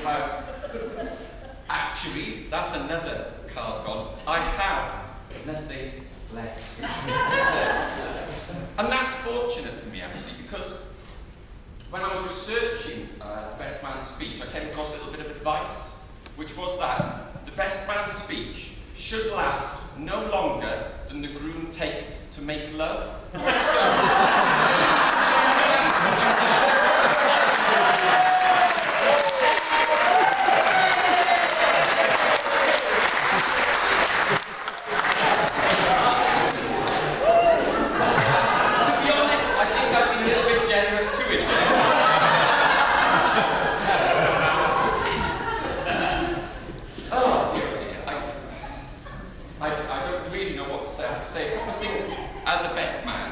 about actuaries. That's another card gone. I have nothing left to say. And that's fortunate for me, actually, because when I was researching the best man's speech, I came across a little bit of advice, which was that the best man's speech should last no longer than the groom takes to make love. Say a couple of things as a best man,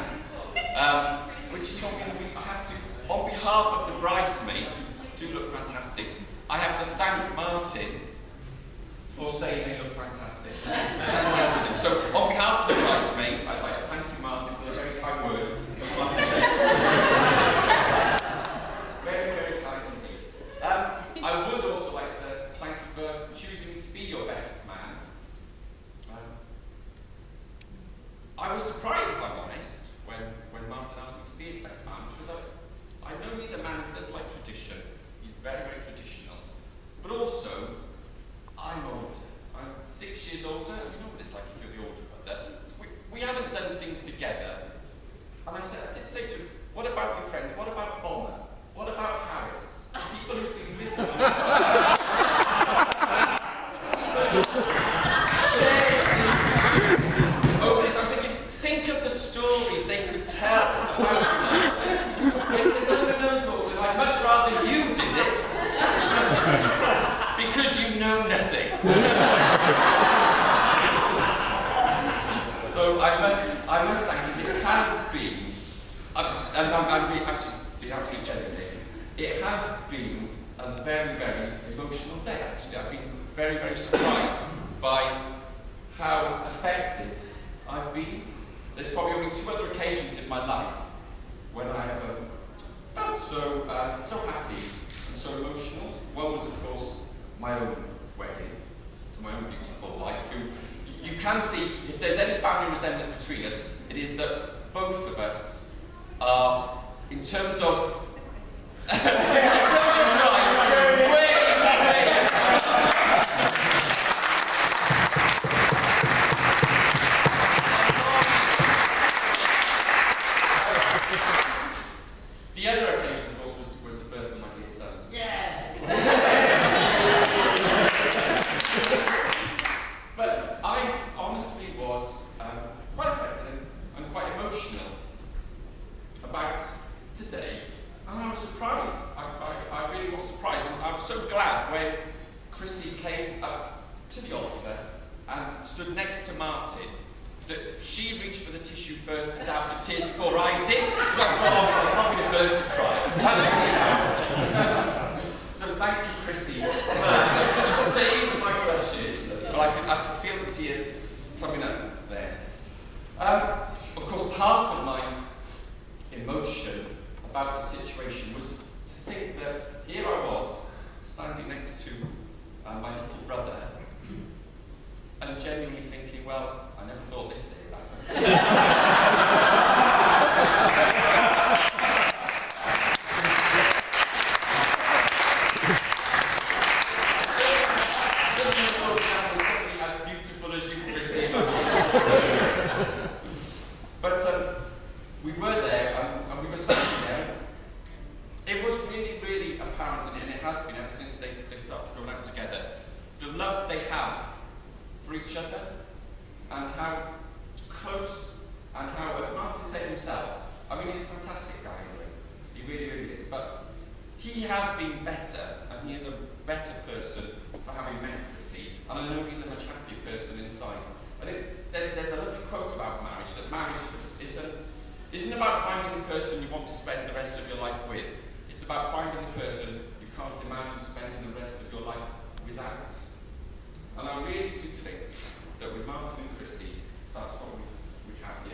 which he told me that I have to, on behalf of the bridesmaids, who do look fantastic, I have to thank Martin for saying they look fantastic. So, on behalf of the bridesmaids, I'd like to thank you, Martin, for the very kind words. Very, very kind indeed. I would also like to thank you for choosing me to be your best man. I was surprised, if I'm honest, when Martin asked me to be his best man, because I know he's a man who does like tradition. He's very, very traditional. But also, I'm older. I'm 6 years older. You know what it's like if you're the older brother. We haven't done things together. And I did say to him, what about your friends? What about Bomber? What about Harris? People who've been with them. Stories they could tell about Martin. They said, no, Gordon, I'd much rather you did it. Because you know nothing. So I must thank you. It has been, and I'm being absolutely genuine, it has been a very, very emotional day, actually. I've been very, very surprised by how affected I've been. There's probably only 2 other occasions in my life when I have felt so happy and so emotional. One was, of course, my own wedding to my own beautiful wife, who you can see, if there's any family resemblance between us, it is that both of us are, in terms of The other occasion, of course, was the birth of my dear son. Yeah! But I honestly was quite affected and quite emotional about today. And I was surprised. I really was surprised. And I was so glad when Chrissy came up to the altar and stood next to Martin, that she reached for the tissue first to dab the tears before I did. So I thought, I can't be the first to cry. That's really embarrassing. So thank you, Chrissy, for saving my precious. But I could feel the tears coming up there. Of course, part of my emotion about the situation was to think that here I was, standing next to my little brother, and genuinely thinking, well, I never thought this day would happen. Somebody as beautiful as you, Chrissy. But we were there, and we were sitting there. It was really, really apparent, and it has been ever since they started going out together, the love they have for each other, and how close, and how, as Martin said himself, I mean, he's a fantastic guy, he really, really is, but he has been better, and he is a better person for having met Chrissy, and I know he's a much happier person inside. And there's a lovely quote about marriage, that marriage isn't about finding the person you want to spend the rest of your life with, it's about finding the person you can't imagine spending the rest of your life without. And I really do think that with Martin and Chrissy, that's what we have here.